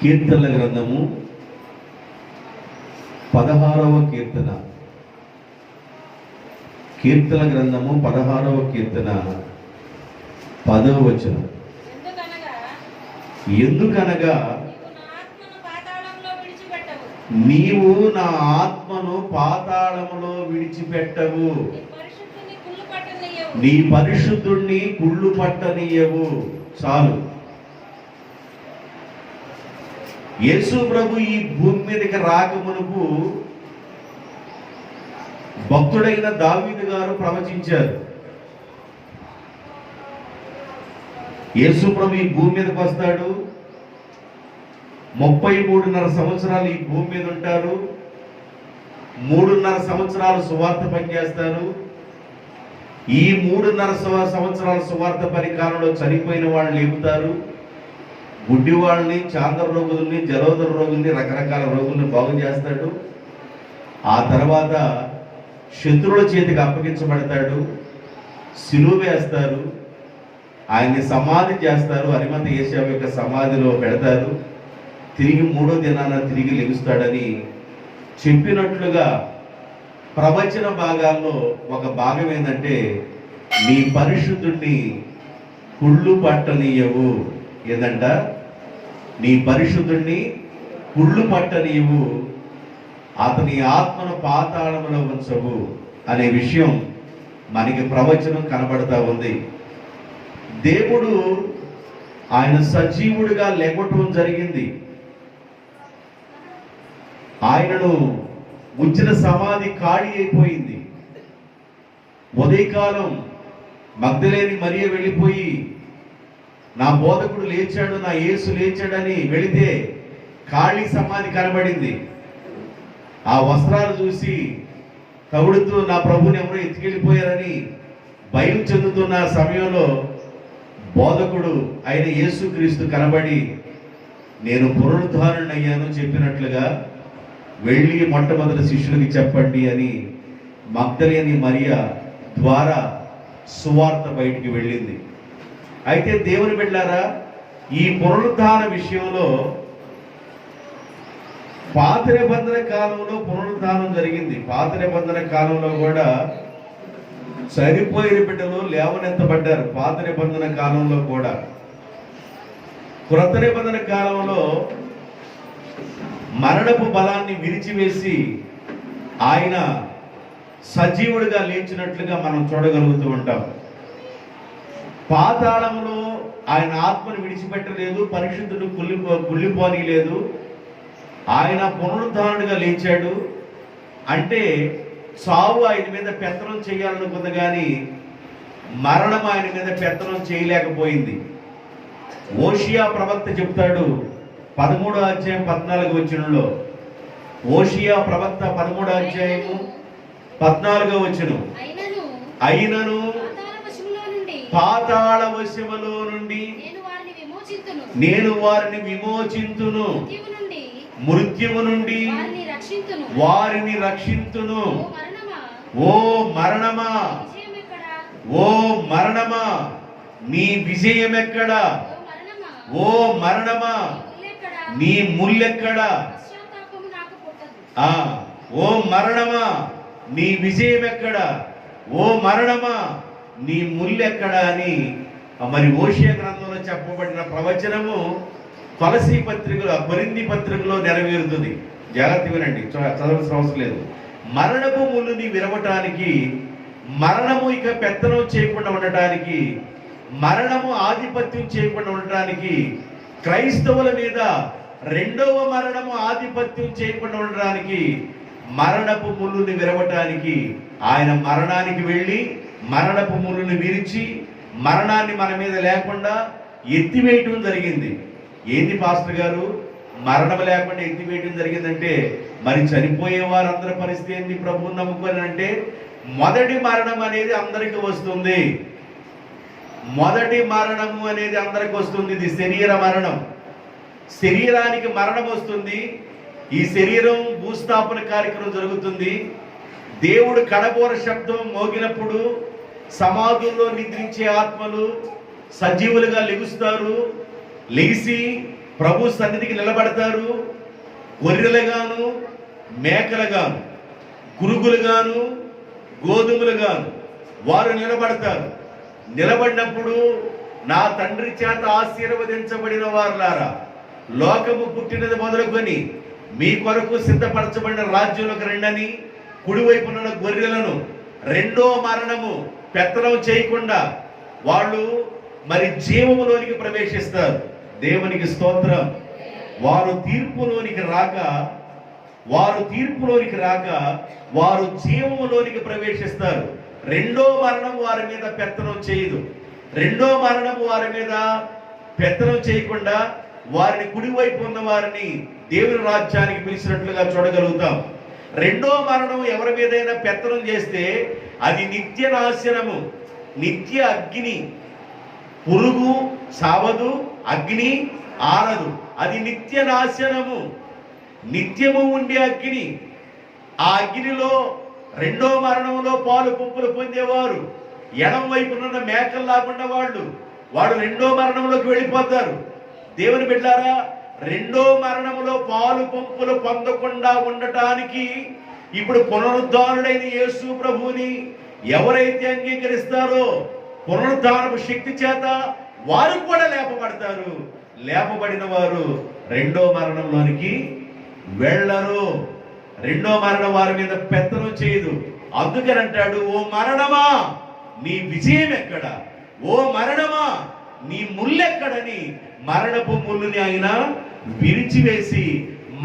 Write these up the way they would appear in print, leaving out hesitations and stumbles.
కీర్తనల గ్రంథము 16వ కీర్తన. కీర్తన గ్రంథము 16వ కీర్తన 10వ వచనం. ఎందుకనగా నీవు నా ఆత్మను పాతాళములో విడిచిపెట్టవు, నీ పరిశుద్ధుణ్ణి కుళ్ళు పట్టనీయవు. చాలు. యేసు ప్రభు ఈ భూమి మీదకి రాకమునుపు భక్తుడైన దావీదు గారు ప్రవచించారు. యేసు ప్రభు ఈ భూమి మీదకి వస్తాడు, 33.5 సంవత్సరాలు ఈ భూమి మీద ఉంటారు, 3.5 సంవత్సరాలు సువార్త పనిచేస్తారు. ఈ 3.5 సంవత్సరాల సువార్త పని కాలంలో చనిపోయిన వాళ్ళు లేపుతారు, గుడ్డి వాళ్ళని, చాంద్ర రోగుల్ని, జలోదర రోగుల్ని, రకరకాల రోగుల్ని బాగు చేస్తాడు. ఆ తర్వాత శత్రువుల చేతికి అప్పగించబడతాడు, సిలువ వేస్తారు, ఆయన్ని సమాధి చేస్తారు, అరిమత యేసేపు యొక్క సమాధిలో పెడతారు, తిరిగి 3వ దినాన తిరిగి లెగుస్తాడని చెప్పినట్లుగా ప్రవచన భాగాల్లో ఒక భాగం ఏంటంటే, నీ పరిశుద్ధుణ్ణి కుళ్ళు పట్టనీయవు. ఏందంట? నీ పరిశుద్ధుణ్ణి కుళ్ళు పట్టనీయవు, అతని ఆత్మను పాతాళములో ఉంచవు అనే విషయం మనకి ప్రవచనం కనబడతా ఉంది. దేవుడు ఆయన సజీవుడిగా లేవటం జరిగింది. ఆయనను ఉంచిన సమాధి ఖాళీ అయిపోయింది. ఉదయకాలం మగ్దలేని మరియ వెళ్ళిపోయి, నా బోధకుడు లేచాడు, నా యేసు లేచాడని వెళితే ఖాళీ సమాధి కనబడింది. ఆ వస్త్రాలు చూసి కవుడుతూ నా ప్రభుని ఎవరో ఎత్తుకెళ్ళిపోయారని భయం చెందుతున్న సమయంలో బోధకుడు అయిన యేసుక్రీస్తు కనబడి, నేను పునరుద్ధారుణ్ణయ్యాను చెప్పినట్లుగా వెళ్ళి మొట్టమొదటి శిష్యులకి చెప్పండి అని మగ్దలేని మరియ ద్వారా సువార్త బయటికి వెళ్ళింది. అయితే దేవుని బిడ్డలారా, ఈ పునరుద్ధాన విషయంలో పాత నిబంధన కాలంలో పునరుద్ధానం జరిగింది. పాత నిబంధన కాలంలో కూడా చనిపోయిన బిడ్డలు లేవనెత్తబడ్డారు. పాత నిబంధన కాలంలో కూడా. క్రొత్త నిబంధన కాలంలో మరణపు బలాన్ని విరిచివేసి ఆయన సజీవుడిగా లేచినట్లుగా మనం చూడగలుగుతూ ఉంటాం. పాతాళంలో ఆయన ఆత్మను విడిచిపెట్టలేదు, పరిశుద్ధుడు కుళ్ళిపోనీలేదు. ఆయన పునరుద్ధారణగా లేచాడు. అంటే చావు ఆయన మీద పెత్తనం చేయాలనుకుంది, కానీ మరణం ఆయన మీద పెత్తనం చేయలేకపోయింది. ఓషియా ప్రవక్త చెప్తాడు 13వ అధ్యాయం 14వ వచనంలో. ఓషియా ప్రవక్త 13వ అధ్యాయము 14వ వచనం. అయినను పాతాళ వశములో నుండి నేను వారిని విమోచింతును, మృత్యువు నుండి వారిని రక్షింతును. ఓ మరణమా, ఓ మరణమా, నీ విజయం ఎక్కడా? ఓ మరణమా, నీ ముల్లెక్కడా? ఓ మరణమా, నీ విజయం ఎక్కడా? ఓ మరణమా, నీ ముల్లెక్కడా అని మరి ఓషియా గ్రంథంలో చెప్పబడిన ప్రవచనము కొలసీ పత్రికలో, కొరింథీ పత్రికలో నెరవేరుతుంది. జాగ్రత్త వినండి, చదవాల్సిన అవసరం లేదు. మరణపు ముళ్ళుని విరవటానికి, మరణము ఇక పెత్తనం చేయకుండా ఉండటానికి, మరణము ఆధిపత్యం చేయకుండా ఉండటానికి, క్రైస్తవుల మీద రెండవ మరణము ఆధిపత్యం చేయకుండా ఉండడానికి, మరణపు ముళ్ళుని విరవటానికి ఆయన మరణానికి వెళ్ళి మరణపు ముళ్ళుని విరిచి మరణాన్ని మన మీద లేకుండా ఎత్తివేయటం జరిగింది. ఏంది పాస్టర్ గారు, మరణం లేకుండా ఎత్తివేయటం జరిగిందంటే మరి చనిపోయే వారందరి పరిస్థితి ఏంది ప్రభువుని నమ్ముకొని అంటే? మొదటి మరణం అనేది అందరికి వస్తుంది. మొదటి మరణము అనేది అందరికి వస్తుంది. ఇది శరీర మరణం. శరీరానికి మరణం వస్తుంది. ఈ శరీరం భూస్థాపన కార్యక్రమం జరుగుతుంది. దేవుడు కడబోర శబ్దం మోగినప్పుడు సమాధుల్లో నిద్రించే ఆత్మలు సజీవులుగా లెగుస్తారు. లెగిసి ప్రభు సన్నిధికి నిలబడతారు. గొర్రెలుగాను, మేకలుగాను, గురుగులుగాను, గోధుమలుగాను వారు నిలబడతారు. నిలబడినప్పుడు, నా తండ్రి చేత ఆశీర్వదించబడిన వారులారా, లోకము పుట్టినది మొదలుకొని మీ కొరకు సిద్ధపరచబడిన రాజ్యంలోకి రండని, కుడివైపున గొర్రెలను రెండో మరణము పెత్తనం చేయకుండా వాళ్ళు మరి జీవములోనికి ప్రవేశిస్తారు. దేవునికి స్తోత్రం. వారు తీర్పులోనికి రాక వారు జీవములోనికి ప్రవేశిస్తారు. రెండో మరణం వారి మీద పెత్తనం చేయదు. రెండో మరణం వారి మీద పెత్తనం చేయకుండా వారిని కుడివైపు ఉన్న వారిని దేవుని రాజ్యానికి పిలిచినట్లుగా చూడగలుగుతాం. రెండో మరణం ఎవరి మీదైనా పెత్తనం చేస్తే అది నిత్య నాశనము, నిత్య అగ్ని. పురుగు చావదు, అగ్ని ఆరదు. అది నిత్య నాశనము, నిత్యము ఉండే అగ్ని. ఆ అగ్నిలో రెండో మరణంలో పాలు పంపులు పొందేవారు ఎడం వైపునున్న మేకలు లాగున్న వాడు రెండో మరణంలోకి వెళ్ళిపోతారు. దేవుని బిడ్డారా, రెండో మరణంలో పాలు పంపులు పొందకుండా ఉండటానికి ఇప్పుడు పునరుద్ధానుడైన యేసు ప్రభువుని ఎవరైతే అంగీకరిస్తారో పునరుద్ధానపు శక్తి చేత వారు కూడా లేపబడతారు. లేపబడిన వారు రెండో మరణంలోనికి వెళ్ళరు. రెండో మరణం వారి మీద పెత్తనం చేయదు. అందుకని అంటాడు, ఓ మరణమా నీ విజయం ఎక్కడ, ఓ మరణమా నీ ముల్లెక్కడని మరణపు ముళ్ళుని ఆయన విరిచివేసి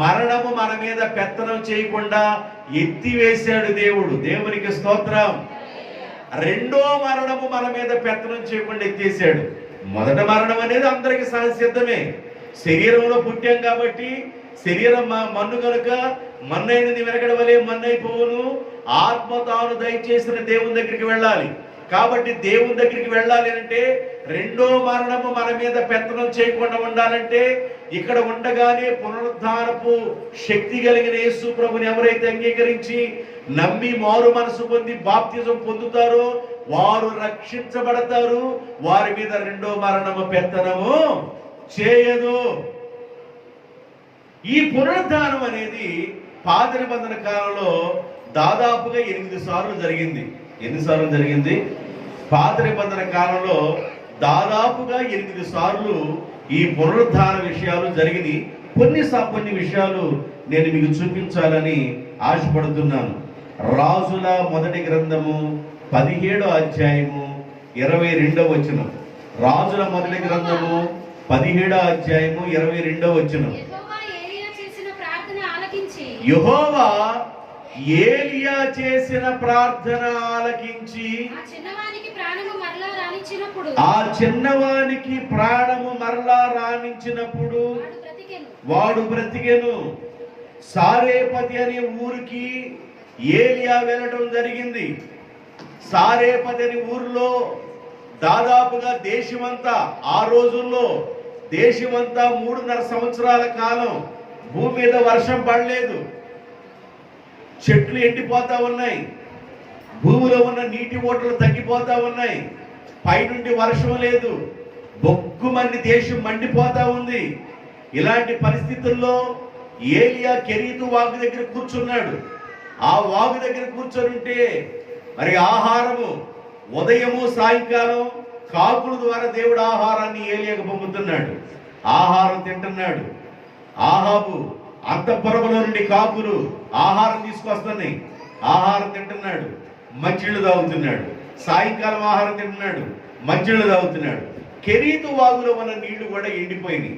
మరణము మన మీద పెత్తనం చేయకుండా ఎత్తివేశాడు దేవుడు. దేవునికి స్తోత్రం. రెండో మరణము మన మీద పెత్తనం చేయకుండా ఎత్తేసాడు. మొదట మరణం అనేది అందరికి సహసిద్ధమే. శరీరంలో పుట్టాం కాబట్టి శరీరం మన్ను కనుక మన్నైనది వెనకడ వలె మన్నైపోవును. ఆత్మ తాను దయచేసిన దేవుని దగ్గరికి వెళ్ళాలి. కాబట్టి దేవుని దగ్గరికి వెళ్ళాలి అంటే రెండో మరణము మన మీద పెత్తనం చేయకుండా ఉండాలంటే ఇక్కడ ఉండగానే పునరుద్ధానపు శక్తి కలిగిన యేసు ప్రభుని ఎవరైతే అంగీకరించి నమ్మి మారు మనసు పొంది బాప్తిజం పొందుతారో వారు రక్షించబడతారు. వారి మీద రెండో మరణము పెత్తనము చేయదు. ఈ పునరుద్ధానం అనేది పాత నిబంధన కాలంలో దాదాపుగా 8 సార్లు జరిగింది. ఎన్నిసార్లు జరిగింది? పాత నిబంధన కాలంలో దాదాపుగా 8 సార్లు ఈ పునరుద్ధాన విషయాలు జరిగినాయి. కొన్ని విషయాలు నేను మీకు చూపించాలని ఆశపడుతున్నాను. రాజుల మొదటి గ్రంథము 17వ అధ్యాయము 22వ వచనం. రాజుల మొదటి గ్రంథము 17వ అధ్యాయము 22వ వచనం. యెహోవా ఏలియా చేసిన ప్రార్థన ఆలకించి ఆ చిన్నవానికి ప్రాణము మరలా రాణించినప్పుడు వాడు బ్రతికెను. సారేపతి అనే ఊరికి ఏలియా వెళ్ళడం జరిగింది. సారేపతి అనే ఊరిలో దాదాపుగా దేశమంతా, ఆ రోజుల్లో దేశమంతా 3.5 సంవత్సరాల కాలం భూమి మీద వర్షం పడలేదు. చెట్లు ఎండిపోతా ఉన్నాయి. భూమిలో ఉన్న నీటి ఓటలు తగ్గిపోతా ఉన్నాయి. పైనుండి వర్షం లేదు. బొగ్గుమని దేశం మండిపోతా ఉంది. ఇలాంటి పరిస్థితుల్లో ఏలియా కెరీతు వాగు దగ్గర కూర్చున్నాడు. ఆ వాగు దగ్గర కూర్చొని మరి ఆహారము ఉదయము సాయంకాలం కాకుల ద్వారా దేవుడు ఆహారాన్ని ఏలియాకు పంపుతున్నాడు. ఆహారం తింటున్నాడు. ఆహాబు అంతఃపురములో నుండి కాకులు ఆహారం తీసుకొస్తున్నాయి. ఆహారం తింటున్నాడు, మంచిళ్ళు తాగుతున్నాడు. సాయంకాలం ఆహారం తింటున్నాడు, మంచిళ్ళు తాగుతున్నాడు. కెరీతు వాగులో ఉన్న నీళ్లు కూడా ఎండిపోయినాయి.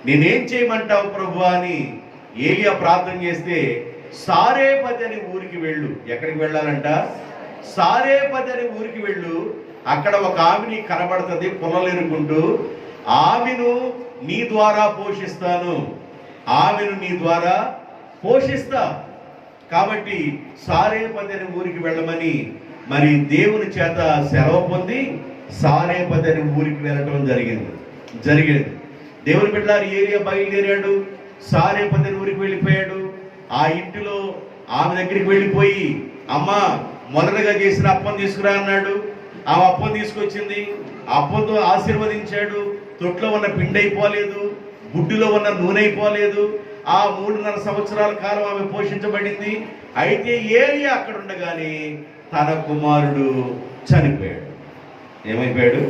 నేనేం చేయమంటావు ప్రభు అని ఏలియా ప్రార్థన చేస్తే, సారేపతి అనే ఊరికి వెళ్ళు. ఎక్కడికి వెళ్ళాలంట? సారేపతి అనే ఊరికి వెళ్ళు. అక్కడ ఒక ఆమెని కనబడుతుంది పొలలేరుకుంటూ. ఆమెను నీ ద్వారా పోషిస్తాను, ఆమెను నీ ద్వారా పోషిస్తా. కాబట్టి సారేపతి అనే ఊరికి వెళ్ళమని మరి దేవుని చేత సెలవు పొంది సారేపతి అనే ఊరికి వెళ్ళటం జరిగింది. దేవుని బిడ్డలారు ఏరియా బయలుదేరాడు. సారేపతి అనే ఊరికి వెళ్ళిపోయాడు. ఆ ఇంటిలో ఆమె దగ్గరికి వెళ్ళిపోయి, అమ్మా మొదటగా చేసిన అప్పం తీసుకురా అన్నాడు. ఆ అప్పం తీసుకొచ్చింది. అప్పంతో ఆశీర్వదించాడు. తొట్లో ఉన్న పిండి అయిపోలేదు. గుడ్డులో ఉన్న నూనె అయిపోలేదు. ఆ 3.5 సంవత్సరాల కాలం ఆమె పోషించబడింది. అయితే ఏలియా అక్కడ ఉండగానే తన కుమారుడు చనిపోయాడు. ఏమైపోయాడు?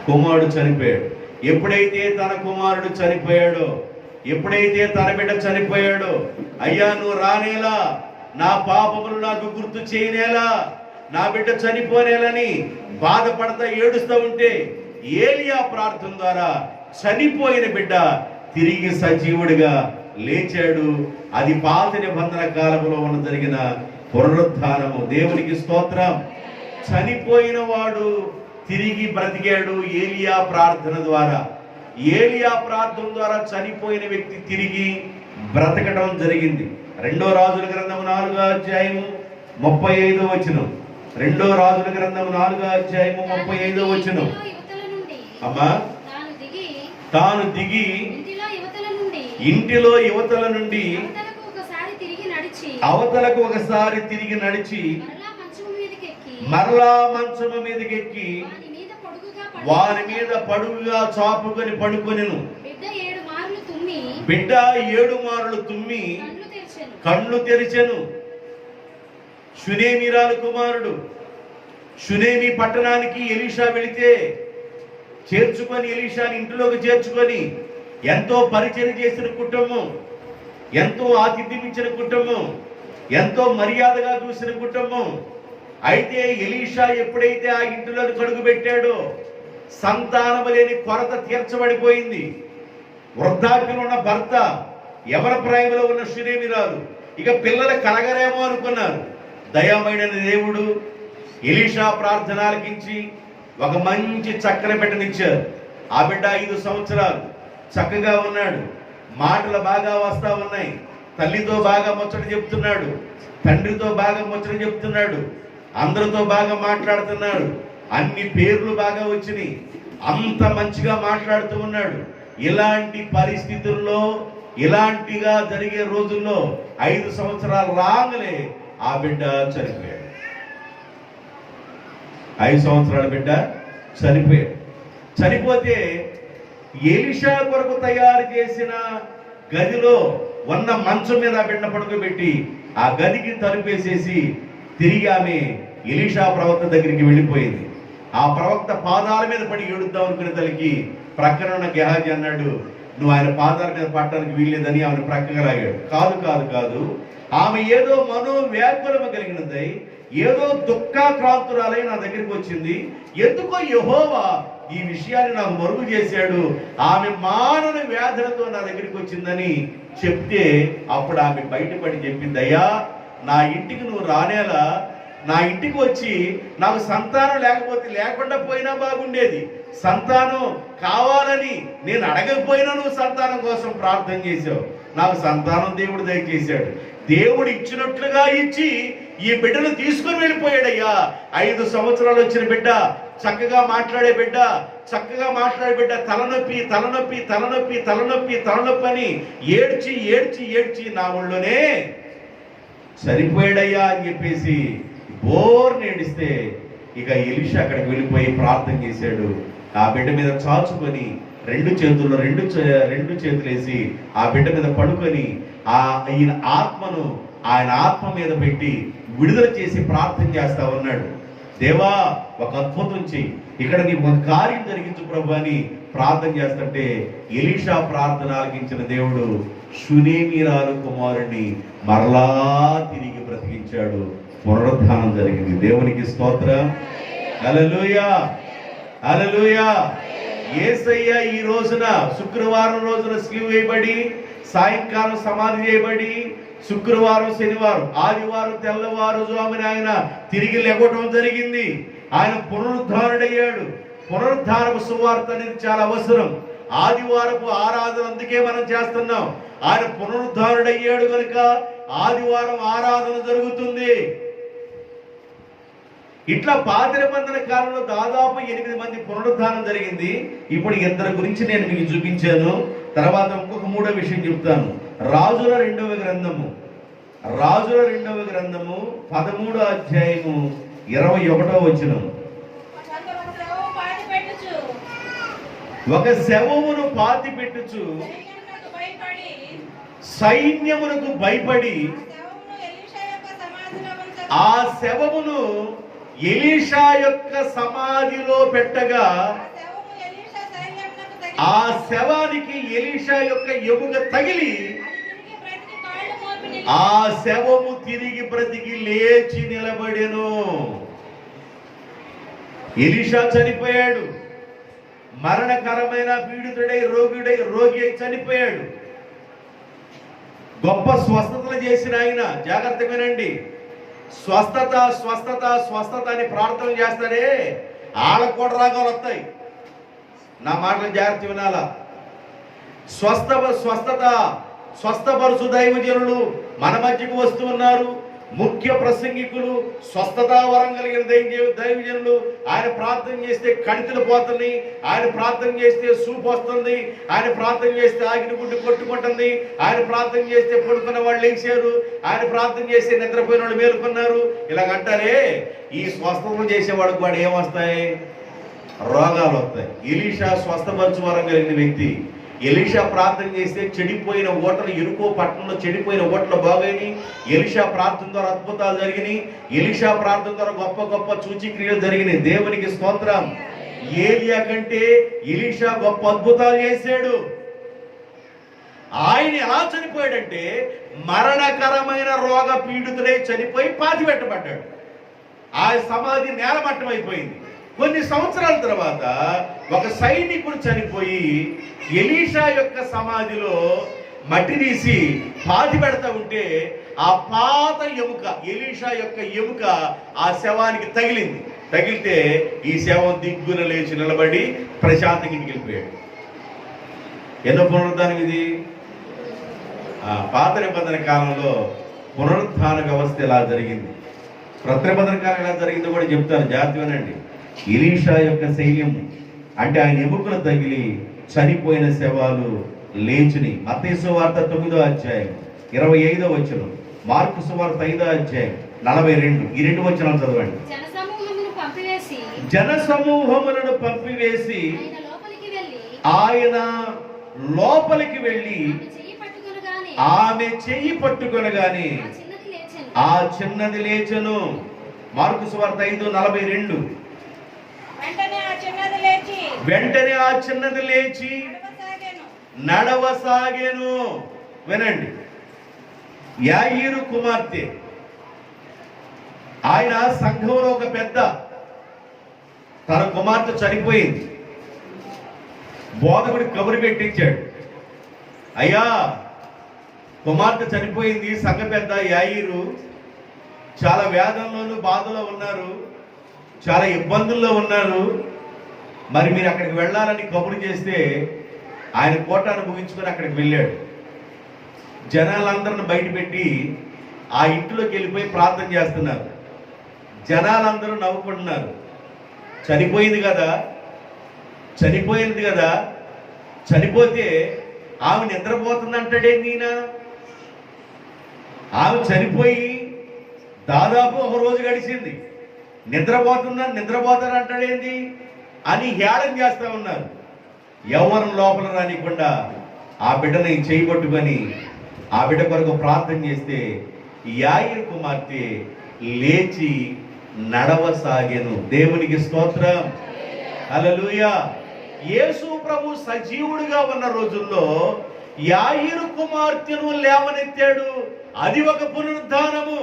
కుమారుడు చనిపోయాడు. ఎప్పుడైతే తన కుమారుడు చనిపోయాడో, ఎప్పుడైతే తన బిడ్డ చనిపోయాడో, అయ్యా నువ్వు రానేలా, నా పాపములు నాకు గుర్తు చేయనేలా, నా బిడ్డ చనిపోనేలని బాధపడతా ఏడుస్తూ ఉంటే ఏలియా ప్రార్థన ద్వారా చనిపోయిన బిడ్డ తిరిగి సజీవుడిగా లేచాడు. అది పాత నిబంధన కాలంలో ఉన్న జరిగిన పునరుద్ధానము. దేవునికి స్తోత్రం. చనిపోయిన వాడు తిరిగి బ్రతికాడు ఏలియా ప్రార్థన ద్వారా. ఏలియా ప్రార్థన ద్వారా చనిపోయిన వ్యక్తి తిరిగి బ్రతకడం జరిగింది. 2 రాజుల గ్రంథం 4వ అధ్యాయము 35వ వచనం. 2 రాజుల గ్రంథం 4వ అధ్యాయము 35వ వచనం. అమ్మా, తాను దిగి ఇంటిలో యువతల నుండి అవతలకు ఒకసారి తిరిగి నడిచి మరలా మంచము మీదకెక్కి వారి మీద పడుగుగా చాపుకొని పడుకొనెను. బిడ్డ 7 మార్లు తుమ్మి కళ్ళు తెరిచెను. షునేమీరాలు కుమారుడు. షునేమి పట్టణానికి ఎలీషా వెళితే చేర్చుకొని, ఎలీషాని ఇంటిలోకి చేర్చుకొని ఎంతో పరిచయం చేసిన కుటుంబం, ఎంతో ఆతిథ్యం ఇచ్చిన కుటుంబం, ఎంతో మర్యాదగా చూసిన కుటుంబం. అయితే ఎలీషా ఎప్పుడైతే ఆ ఇంటిలోకి కడుగు పెట్టాడో సంతానము లేని కొరత తీర్చబడిపోయింది. వృద్ధాప్యంలో ఉన్న భర్త, ఎవరి ప్రాయంలో ఉన్న షునేమీరాలు ఇక పిల్లలు కలగరేమో అనుకున్నారు. దయామైన దేవుడు ఎలీషా ప్రార్థన ఆలకించి ఒక మంచి చక్కని బిడ్డనిచ్చారు. ఆ బిడ్డ 5 సంవత్సరాలు చక్కగా ఉన్నాడు. మాటలు బాగా వస్తా ఉన్నాయి. తల్లితో బాగా ముచ్చట చెప్తున్నాడు, తండ్రితో బాగా ముచ్చట చెప్తున్నాడు, అందరితో బాగా మాట్లాడుతున్నాడు, అన్ని పేర్లు బాగా వచ్చినాయి, అంత మంచిగా మాట్లాడుతూ ఉన్నాడు. ఇలాంటి పరిస్థితుల్లో, ఇలాంటిగా జరిగే రోజుల్లో 5 సంవత్సరాలు రాగానే ఆ బిడ్డ చనిపోయాడు. 5 సంవత్సరాల బిడ్డ చనిపోయాడు. చనిపోతే ఎలీషా కొరకు తయారు చేసిన గదిలో ఉన్న మంచం మీద ఆ బిడ్డ పడుకోబెట్టి ఆ గదికి తలుపేసేసి తిరిగి ఆమె ఎలీషా ప్రవక్త దగ్గరికి వెళ్ళిపోయింది. ఆ ప్రవక్త పాదాల మీద పడి ఏడుద్దాం అనుకునే తల్లికి ప్రక్కన ఉన్న గెహాజీ అన్నాడు, నువ్వు ఆయన పాదాల మీద పట్టడానికి వీల్లేదని ఆమెను ప్రక్కగా లాగాడు. కాదు కాదు కాదు, ఆమె ఏదో మనోవ్యాకులము కలిగినదై, ఏదో దుఃఖాక్రాంతురాలై నా దగ్గరికి వచ్చింది. ఎందుకో యెహోవా ఈ విషయాన్ని నాకు మరుగు చేశాడు. ఆమె మానవ వ్యాధులతో నా దగ్గరికి వచ్చిందని చెప్తే అప్పుడు ఆమె బయటపడి చెప్పింది, అయ్యా నా ఇంటికి నువ్వు రానేలా, నా ఇంటికి వచ్చి నాకు సంతానం లేకుండా పోయినా బాగుండేది. సంతానం కావాలని నేను అడగకపోయినా నువ్వు సంతానం కోసం ప్రార్థన చేశావు. నాకు సంతానం దేవుడు దయచేశాడు. దేవుడు ఇచ్చినట్లుగా ఇచ్చి ఈ బిడ్డను తీసుకుని వెళ్ళిపోయాడయ్యా. 5 సంవత్సరాలు వచ్చిన బిడ్డ, చక్కగా మాట్లాడే బిడ్డ, తలనొప్పి తలనొప్పి తలనొప్పి తలనొప్పి తలనొప్పి అని ఏడ్చి ఏడ్చి ఏడ్చి నా ఊళ్ళోనే సరిపోయాడయ్యా అని చెప్పేసి బోర్ని ఏడిస్తే ఇక ఎలీషా అక్కడికి వెళ్ళిపోయి ప్రార్థన చేశాడు. ఆ బిడ్డ మీద చాచుకొని రెండు చేతులు వేసి ఆ బిడ్డ మీద పడుకొని ఈయన ఆత్మను ఆయన ఆత్మ మీద పెట్టి విడుదల చేసి ప్రార్థన చేస్తా ఉన్నాడు. దేవా ఒక అద్భుతం చెయ్యి, ఇక్కడ నీకు ఒక కార్యం జరిగించు ప్రభు అని ప్రార్థన చేస్తుంటే ఎలీషా ప్రార్థన ఆలకించిన దేవుడు షునేమీరాలు కుమారుణ్ణి మరలా తిరిగి బ్రతికించాడు. పునరుద్ధానం జరిగింది. దేవునికి స్తోత్రం. హల్లెలూయా, హల్లెలూయా. యేసయ్య ఈ రోజున శుక్రవారం రోజున సిలువ వేయబడి, సాయంకాలం సమాధి చేయబడి, శుక్రవారం శనివారం ఆదివారం తెల్లవారుజామున ఆయన తిరిగి లేవటం జరిగింది. ఆయన పునరుద్ధారుడయ్యాడు. పునరుద్ధారపు సువార్త అనేది చాలా అవసరం. ఆదివారపు ఆరాధన అందుకే మనం చేస్తున్నాం. ఆయన పునరుద్ధారుడయ్యాడు కనుక ఆదివారం ఆరాధన జరుగుతుంది. ఇట్లా పాత నిబంధన కాలంలో దాదాపు 8 మంది పునరుద్ధానం జరిగింది. ఇప్పుడు 2 గురించి నేను మీకు చూపించాను. తర్వాత ఇంకొక 3వ విషయం చెప్తాను. రాజుల 2వ గ్రంథము 13వ అధ్యాయము 21వ వచనం. ఒక శవమును పాతి పెట్టుచు సైన్యములకు భయపడి ఆ శవమును ఎలీషా యొక్క సమాధిలో పెట్టగా ఆ శవానికి ఎలీషా యొక్క ఎముక తగిలి ఆ శవము తిరిగి బ్రతికి లేచి నిలబడెను. ఎలీషా చనిపోయాడు. మరణకరమైన పీడితుడై రోగి అయి చనిపోయాడు. గొప్ప స్వస్థతలు చేసిన ఆయన, జాగ్రత్తగా వినండి, స్వస్థత స్వస్థత స్వస్థత అని ప్రార్థన చేస్తారే, వాళ్ళకు కూడా రాగాలు వస్తాయి. నా మాటలు జాగ్రత్త వినాలా. స్వస్థత స్వస్థపరుచు దైవజనులు మన మధ్యకు వస్తూ ఉన్నారు. ముఖ్య ప్రసంగికులు, స్వస్థతా వరం కలిగిన దైవజనులు. ఆయన ప్రార్థన చేస్తే కణితులు పోతుంది, ఆయన ప్రార్థన చేస్తే సూపు వస్తుంది, ఆయన ప్రార్థన చేస్తే ఆగిన గుడ్డు కొట్టుకుంటుంది, ఆయన ప్రార్థన చేస్తే పడుకున్న వాళ్ళు లేచారు, ఆయన ప్రార్థన చేస్తే నిద్రపోయిన వాళ్ళు మేలుకున్నారు. ఇలాగంటారే, ఈ స్వస్థతలు చేసేవాడికి వాడు ఏమొస్తాయి? రోగాలు వస్తాయి. ఎలీషా స్వస్థపరచు వరం కలిగిన వ్యక్తి. ఎలీషా ప్రార్థన చేస్తే చెడిపోయిన ఓటలు, ఎరుకో పట్టణంలో చెడిపోయిన ఓటలు బాగైనాయి. ఎలీషా ప్రార్థన ద్వారా అద్భుతాలు జరిగినాయి. ఎలీషా ప్రార్థన ద్వారా గొప్ప గొప్ప సూచక్రియలు జరిగినాయి. దేవునికి స్తోత్రం. ఏలియా కంటే ఎలీషా గొప్ప అద్భుతాలు చేశాడు. ఆయన ఎలా చనిపోయాడంటే మరణకరమైన రోగ పీడితుడై చనిపోయి పాతి పెట్టబడ్డాడు. ఆ సమాధి నేలమట్టం అయిపోయింది. కొన్ని సంవత్సరాల తర్వాత ఒక సైనికుడు చనిపోయి ఎలీషా యొక్క సమాధిలో మట్టి తీసి పాతి పెడతా ఉంటే ఆ పాత ఎముక, ఎలీషా యొక్క ఎముక ఆ శవానికి తగిలింది. తగిలితే ఈ శవం దిగ్గున లేచి నిలబడి ప్రశాంతంగా ఇంటికి వెళ్ళిపోయాడు. ఎన్నో పునరుద్ధానం ఇది? పాత నిబంధన కాలంలో పునరుద్ధాన వ్యవస్థ ఎలా జరిగింది, క్రొత్త నిబంధన కాలం ఎలా జరిగిందో కూడా చెప్తాను, జాగ్రత్తగానండి. ఎలీషా యొక్క శైల్యం అంటే ఆయన ఎముకలు తగిలి చనిపోయిన శవాలు లేచిని. మత్తయి సువార్త 9వ అధ్యాయం 25వ వచనం, మార్కు సువార్త 5వ అధ్యాయం 42, ఈ 2 వచనాలు చదవండి. జనసమూహములను పంపివేసి ఆయన లోపలికి వెళ్ళి ఆమె చెయ్యి పట్టుకొనగానే ఆ చిన్నది లేచెను. మార్కు సువార్త 5:42. వెంటనే ఆ చిన్నది లేచి నడవసాగెను. వినండి, యాయీరు కుమార్తె, ఆయన సంఘంలో ఒక పెద్ద, తన కుమార్తె చనిపోయింది. బోధకుడి కబురు పెట్టించాడు, అయ్యా కుమార్తె చనిపోయింది, సంఘ పెద్ద యాయీరు చాలా వేదనలోను బాధలో ఉన్నారు, చాలా ఇబ్బందుల్లో ఉన్నారు, మరి మీరు అక్కడికి వెళ్ళాలని కబురు చేస్తే ఆయన కోటాను ముగించుకొని అక్కడికి వెళ్ళాడు. జనాలందరిని బయట పెట్టి ఆ ఇంట్లోకి వెళ్ళిపోయి ప్రార్థన చేస్తున్నారు. జనాలందరూ నవ్వుకుంటున్నారు. చనిపోయింది కదా, చనిపోతే ఆమె నిద్రపోతుంది అంటాడేంది ఈయన? ఆమె చనిపోయి దాదాపు ఒక రోజు గడిచింది, నిద్రపోతానంటాడేంది అని హేళన చేస్తా ఉన్నారు. ఎవరు లోపల రానికుండా ఆ బిడ్డని చేయబట్టుకొని ఆ బిడ్డ కొరకు ప్రార్థన చేస్తే యాయీరు కుమార్తె లేచి నడవసాగెను. దేవునికి స్తోత్రం, హల్లెలూయా. యేసు ప్రభు సజీవుడిగా ఉన్న రోజుల్లో యాయీరు కుమార్తెను లేవనెత్తాడు. అది ఒక పునరుద్ధానము.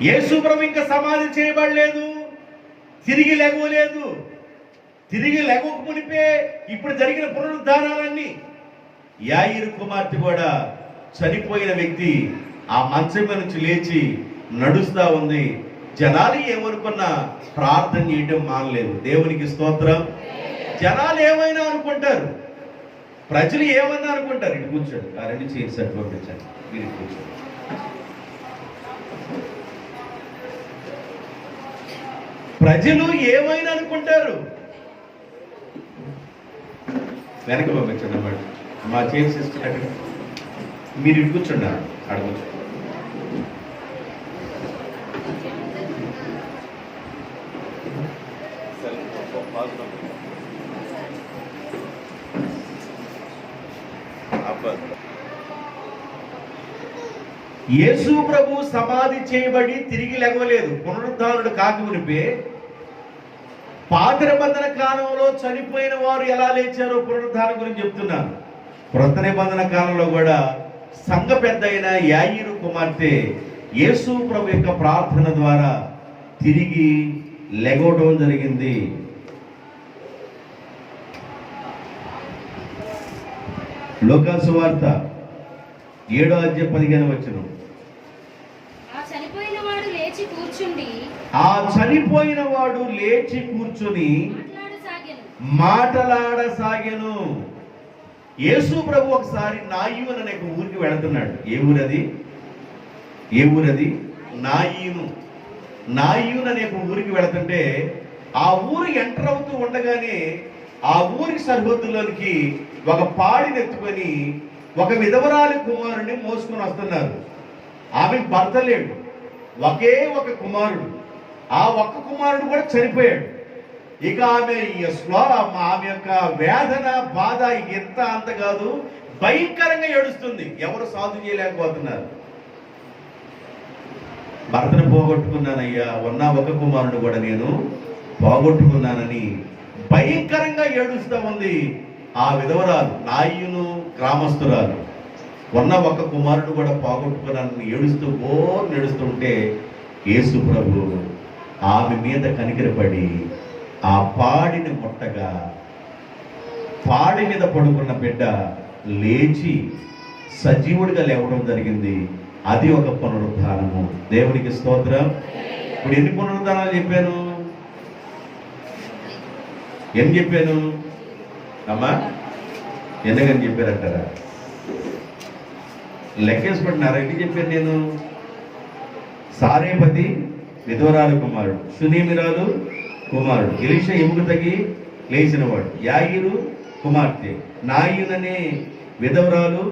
యేసు ప్రభు ఇంకా సమాధి చేయబడలేదు, తిరిగి లెగవలేదు. తిరిగి లెగవక మునిపే ఇప్పుడు జరిగిన పునరుద్ధానాలన్నీ. యాయీరు కుమార్తె కూడా చనిపోయిన వ్యక్తి ఆ మంచం నుంచి లేచి నడుస్తా ఉంది. జనాలు ఏమనుకున్నా ప్రార్థన చేయటం మానలేదు. దేవునికి స్తోత్రం. జనాలు ఏమైనా అనుకుంటారు, ప్రజలు ఏమన్నా అనుకుంటారు. ఇటు కూర్చోండి, ఆ 2 చైర్స్ అటు పంపించండి, మీరు కూర్చోండి. ప్రజలు ఏమైనా అనుకుంటారు. వెనక పంపించండి అన్నమాట, మా చైర్స్ ఇస్తున్నట్టు మీరు ఇటు కూర్చోండి, అడగచ్చు. యేసు ప్రభు సమాధి చేయబడి తిరిగి లెగవలేదు. పునరుద్ధానుడు కాకమునిపే పాత నిబంధన కాలంలో చనిపోయిన వారు ఎలా లేచారో పునరుద్ధానం గురించి చెప్తున్నాను. క్రొత్త నిబంధన కాలంలో కూడా సంఘ పెద్ద అయిన యాయీరు కుమార్తె యేసు ప్రభు యొక్క ప్రార్థన ద్వారా తిరిగి లెగవడం జరిగింది. లూకా సువార్త 7:15 ఆ చనిపోయిన వాడు లేచి కూర్చుని మాటలాడసాగెను. యేసు ప్రభు ఒకసారి నాయీను అనే ఊరికి వెళుతున్నాడు. ఏ ఊరది? నాయీను అనే ఊరికి వెళుతుంటే ఆ ఊరు ఎంటర్ అవుతూ ఉండగానే ఆ ఊరి సరిహద్దులోనికి ఒక పాడిని ఎత్తుకొని ఒక విధవరాలి కుమారుడిని మోసుకొని వస్తున్నారు. ఆమె భర్త లేడు, ఒకే ఒక కుమారుడు. ఆ ఒక్క కుమారుడు కూడా చనిపోయాడు. ఇక ఆమె యొక్క వేదన బాధ ఎంత అంత కాదు, భయంకరంగా ఏడుస్తుంది. ఎవరు సాధు చేయలేకపోతున్నారు. భర్తను పోగొట్టుకున్నానయ్యా, ఉన్న ఒక కుమారుడు కూడా నేను పోగొట్టుకున్నానని భయంకరంగా ఏడుస్తూ ఉంది ఆ విధవరాలు, నాయీను గ్రామస్తురాలు. ఉన్న ఒక కుమారుడు కూడా పోగొట్టుకున్నానని ఏడుస్తూ ఏడుస్తుంటే యేసు ప్రభు ఆమె మీద కనికరపడి ఆ పాడిని ముట్టగా పాడి మీద పడుకున్న బిడ్డ లేచి సజీవుడిగా లేవడం జరిగింది. అది ఒక పునరుద్ధానము. దేవునికి స్తోత్రం. ఇప్పుడు ఎన్ని పునరుద్ధానాలు చెప్పాను? ఏం చెప్పాను అమ్మా? ఎందుకని చెప్పారంటారా? లెక్కేసుకుంటున్నారా? ఎన్ని చెప్పాను నేను? సారేపతి విధవరాలు కుమారుడు, సునీమిరాలు కుమారుడు, ఎలీషా ఎముక తగి లేచినవాడు, యాయీరు కుమార్తె, నాయీననే విధవరాలు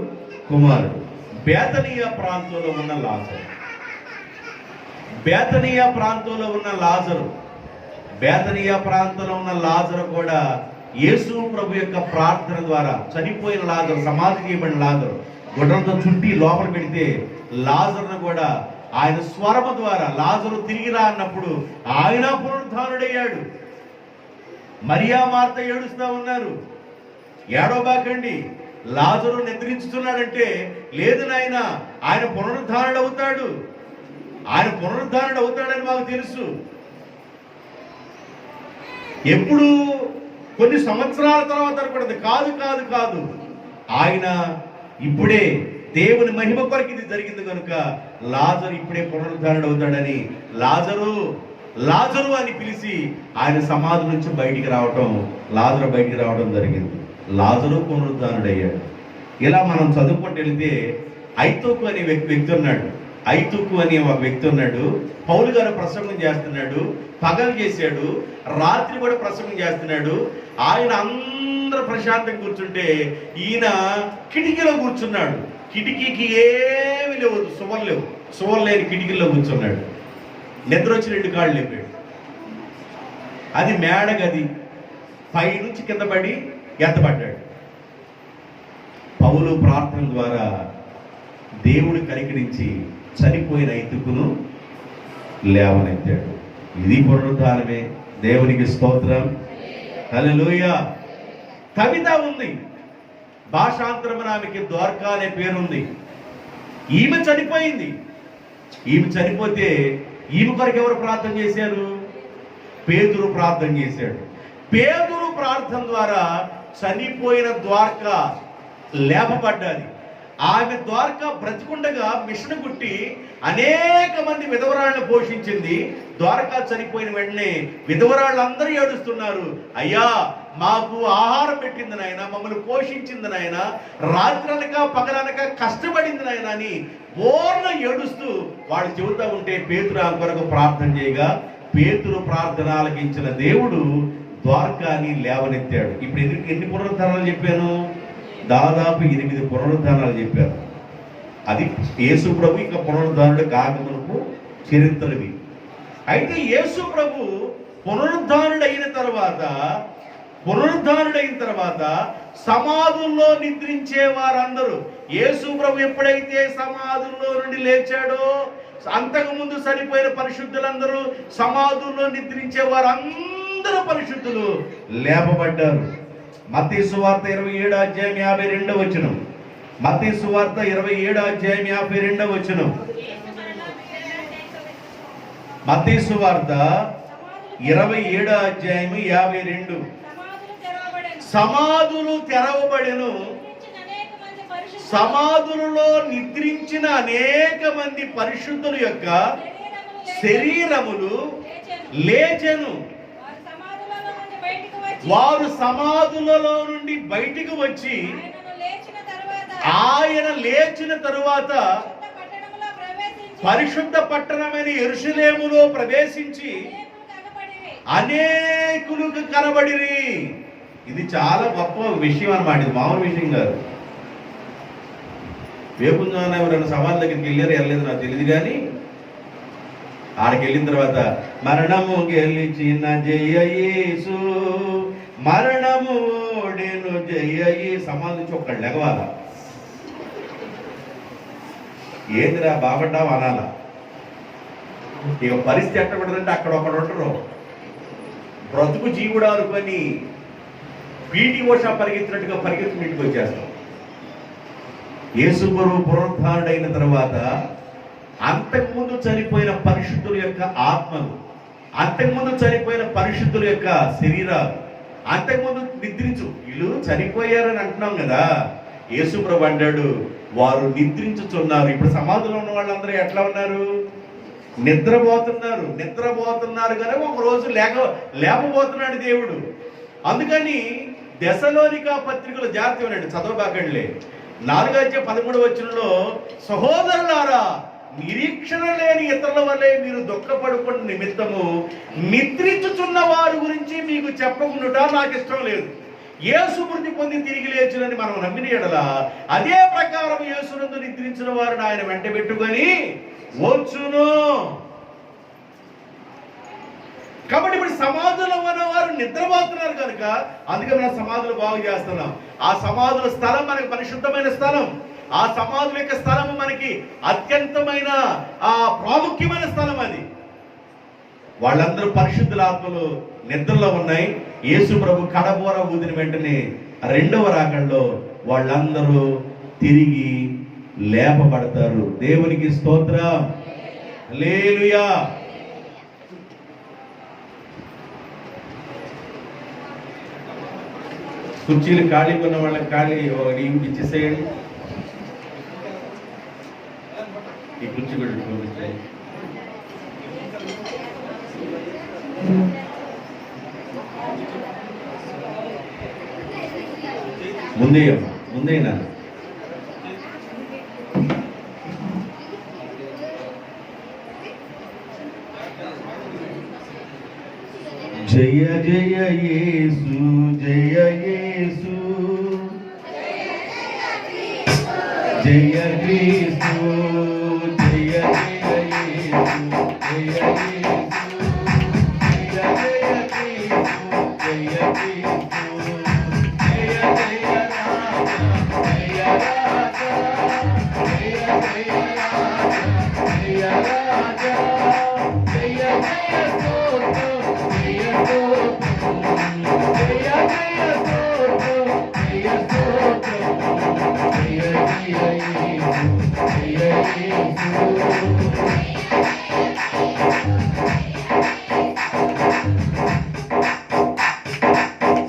కుమారుడు, బేతనీయ ప్రాంతంలో ఉన్న లాజరు. బేతనీయ ప్రాంతంలో ఉన్న లాజరు కూడా యేసు ప్రభు యొక్క ప్రార్థన ద్వారా చనిపోయిన లాజరు, సమాధి చేయబడిన లాజరు గుడ్డలతో చుట్టి లోపల పెడితే లాజరును కూడా ఆయన స్వరము ద్వారా లాజరు తిరిగి రా అన్నప్పుడు ఆయన పునరుద్ధానుడయ్యాడు. మరియా మార్త ఏడుస్తూ ఉన్నారు. ఏడవబాకండి, లాజరు నిద్రించుతున్నాడంటే లేదు నాయన, ఆయన పునరుద్ధానుడు అవుతాడని మాకు తెలుసు. ఎప్పుడు? కొన్ని సంవత్సరాల తర్వాత అనుకున్నది కాదు. ఆయన ఇప్పుడే దేవుని మహిమ కొరకు ఇది జరిగింది కనుక లాజరు ఇప్పుడే పునరుద్ధానుడు అవుతాడని లాజరు అని పిలిచి ఆయన సమాధి నుంచి లాజరు బయటికి రావడం జరిగింది. లాజరు పునరుద్ధానుడయ్యాడు. ఇలా మనం చదువుకుంటూ వెళితే ఐతూకు అనే వ్యక్తి ఉన్నాడు. ఒక వ్యక్తి ఉన్నాడు. పౌలు గారు ప్రసంగం చేస్తున్నాడు, పగలు చేశాడు, రాత్రి కూడా ప్రసంగం చేస్తున్నాడు. ఆయన అందరూ ప్రశాంతంగా కూర్చుంటే ఈయన కిటికీలో కూర్చున్నాడు. కిటికీకి ఏమి లేవు, సువర్లు లేని కిటికీలో కూర్చున్నాడు. నిద్ర వచ్చి 2 కాళ్ళు లేపాడు. అది మేడ గది, పైనుంచి కింద పడి ఎత్తబడ్డాడు. పౌలు ప్రార్థన ద్వారా దేవుడు కనికరించి చనిపోయిన ఐతుకును లేవనెత్తాడు. ఇది పునరుద్ధానమే. దేవునికి స్తోత్రం. హల్లెలూయా. కవిత ఉంది, భాషాంతరమున ఆమెకి ద్వారకా అనే పేరుంది. ఈమె చనిపోయింది. ఈమె చనిపోతే ఈమె కొరకు ఎవరు ప్రార్థన చేశారు? పేతురు ప్రార్థన చేశాడు. పేతురు ప్రార్థన ద్వారా చనిపోయిన ద్వారకా లేపబడ్డాది. ఆమె ద్వారకా బ్రతికుండగా మిషన్ కుట్టి అనేక మంది విధవరాళ్ళను పోషించింది. ద్వారకా చనిపోయిన వెంటనే విధవరాళ్ళందరూ ఏడుస్తున్నారు, అయ్యా మాకు ఆహారం పెట్టింది నాయన, మమ్మల్ని పోషించింది నాయన, రాత్రనక పగలనక కష్టపడింది నాయన అని బోర్న ఏడుస్తూ వాళ్ళు చెబుతూ ఉంటే పేతురు ఆమె కొరకు ప్రార్థన చేయగా పేతురు ప్రార్థన ఆలకించిన దేవుడు ద్వారకాని లేవనెత్తాడు. ఇప్పుడు ఎన్ని పునరుద్ధానాలు చెప్పాను? దాదాపు 8 పునరుద్ధానాలు చెప్పారు. అది యేసు ప్రభు ఇక పునరుద్ధానుడు కాకమునుపు చరిత్రవి. అయితే యేసు ప్రభు పునరుద్ధానుడు అయిన తర్వాత పునరుద్ధానుడైన తర్వాత సమాధుల్లో నిద్రించే వారందరూ, యేసు ప్రభు ఎప్పుడైతే సమాధుల్లో నుండి లేచాడో అంతకుముందు చనిపోయిన పరిశుద్ధులందరూ, సమాధుల్లో నిద్రించే వారందరూ పరిశుద్ధులు లేపబడ్డారు. మత్తయి సువార్త 27వ అధ్యాయం 52వ వచనం. మత్తయి సువార్త 27వ అధ్యాయం 52వ వచనం. మత్తయి సువార్త 27వ అధ్యాయం 52. సమాధులు తెరవబడెను, సమాధులలో నిద్రించిన అనేక మంది పరిశుద్ధుల యొక్క శరీరములు లేచెను. వారు సమాధులలో నుండి బయటికి వచ్చి ఆయన లేచిన తరువాత పరిశుద్ధ పట్టణమైన యెరూషలేములో ప్రవేశించి అనేకులకు కనబడిరి. ఇది చాలా గొప్ప విషయం అన్నమాట. ఇది మామూలు విషయం కాదు. వేపుంజాన ఎవరైనా సమాధి దగ్గరికి వెళ్ళలేదు నాకు తెలియదు, కానీ ఆడికి వెళ్ళిన తర్వాత మరణము గెలిచిన జయ యేసు, మరణము ఓడెను జయ యేసు. సమాధి నుంచి ఒక్కడు లెగవాల, ఏందిరా బాబడ్డావు అనాలా. ఇక పరిస్థితి ఎట్టబడదంటే అక్కడ ఒకడు ఉంటారు, బ్రతుకు జీవుడు అనుకొని పీటీ ఓషా పరిగెత్తినట్టుగా పరిగెత్తుని ఇంటికి వచ్చేస్తాం. యేసు ప్రభువు పునరుద్ధానుడైన తర్వాత అంతకుముందు చనిపోయిన పరిశుద్ధుల యొక్క ఆత్మలు, అంతకుముందు చనిపోయిన పరిశుద్ధుల యొక్క శరీరాలు, అంతకుముందు నిద్రించు, వీళ్ళు చనిపోయారని అంటున్నాం కదా. యేసు ప్రభు అంటాడు వారు నిద్రించుచున్నారు. ఇప్పుడు సమాధిలో ఉన్న వాళ్ళందరూ ఎట్లా ఉన్నారు? నిద్రపోతున్నారు కదా. ఒక రోజు లేపబోతున్నాడు దేవుడు. అందుకని దశలోనికా పత్రికలు జాగ్రత్త వినండి, చదవబాకండిలే. 4:13 వచనంలో సహోదరులారా, నిరీక్షణ లేని ఇతరుల వల్లే మీరు దుఃఖపడుకున్న నిమిత్తము నిద్రించుచున్న వారి గురించి మీకు చెప్పకుండా నాకు ఇష్టం లేదు. యేసు మృతి పొంది తిరిగి లేచునని మనం నమ్మిన ఎడల అదే ప్రకారం యేసునందు నిద్రించిన వారిని ఆయన వెంట పెట్టుకొని వచ్చును. కాబట్టి ఇప్పుడు సమాధులు ఉన్నవారు నిద్రపోతున్నారు కనుక అందుకే మనం సమాధులు బాగు చేస్తున్నాం. ఆ సమాధుల స్థలం మనకి పరిశుద్ధమైన స్థలం. ఆ సమాధుల యొక్క స్థలం మనకి అత్యంతమైన ప్రాముఖ్యమైన స్థలం. అది వాళ్ళందరూ పరిశుద్ధుల ఆత్మలు నిద్రలో ఉన్నాయి. యేసు ప్రభు కడబోర ఊదిన వెంటనే రెండవ రాకడలో వాళ్ళందరూ తిరిగి లేపబడతారు. దేవునికి స్తోత్రం, హల్లెలూయా. కుర్చీలు ఖాళీ ఉన్న వాళ్ళకి ఖాళీ ఇచ్చేసేయండి. ఈ కుర్చీ కూడా పంపించాయి. ముందేనా జయ జయ యేసు, జయ యేసు, జయ క్రీస్తు, జయ జయ యేసు, జయ యేసు, జయ జయ క్రీస్తు, జయ క్రీస్తు, జయ జయ రాజా, జయ రాజా, జయ జయ రాజా, జయ రాజా, జయ జయ స్తోత్రం, జయ స్తోత్రం, జయ జయ స్తోత్రం, జయ స్తోత్రం, జయ జయ యేసు, జయ యేసు.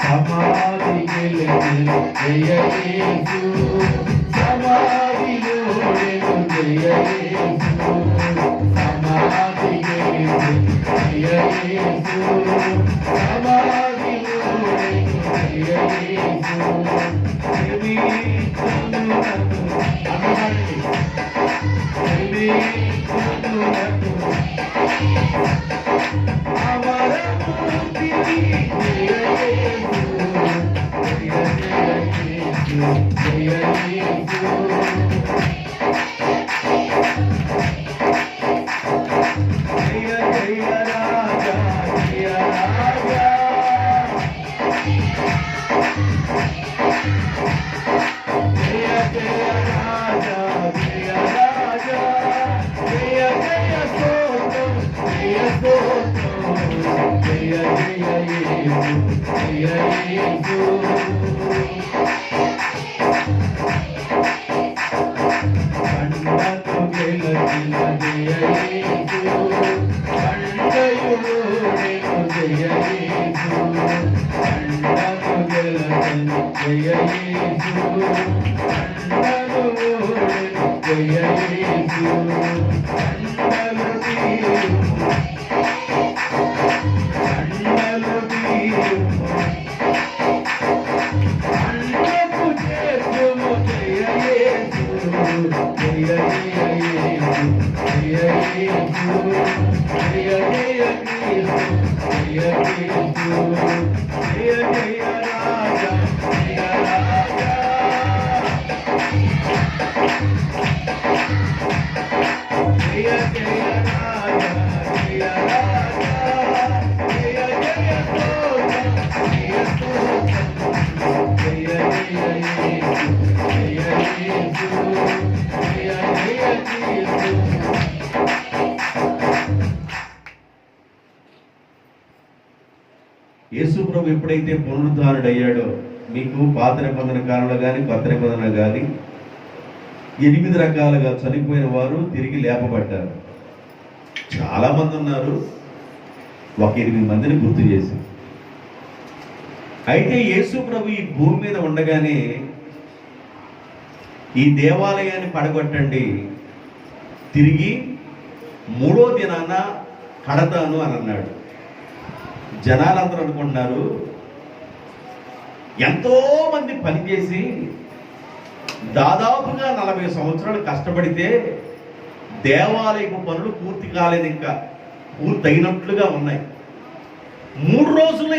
సమాధి గెలిచెను జయ యేసు, సమాధిలో లేను జయ యేసు, సమాధి గెలిచెను జయ యేసు, సమాధిలో లేను జయ యేసు. యేసు ప్రభు ఎప్పుడైతే పునరుద్ధానుడయ్యాడో, మీకు పాత నిబంధన కాలంలో కానీ కొత్త నిబంధన కానీ 8 రకాలుగా చనిపోయిన వారు తిరిగి లేపబడ్డారు. చాలా మంది ఉన్నారు, ఒక 8 మందిని గుర్తు చేసి. అయితే యేసు ప్రభు ఈ భూమి మీద ఉండగానే ఈ దేవాలయాన్ని పడగొట్టండి, తిరిగి 3వ దినాన కడతాను అని అన్నాడు. జనాలందరూ అనుకుంటున్నారు, ఎంతో మంది పనిచేసి దాదాపుగా 40 సంవత్సరాలు కష్టపడితే దేవాలయపు పనులు పూర్తి కాలేదు, ఇంకా పూర్తయినట్లుగా ఉన్నాయి. 3 రోజుల్లో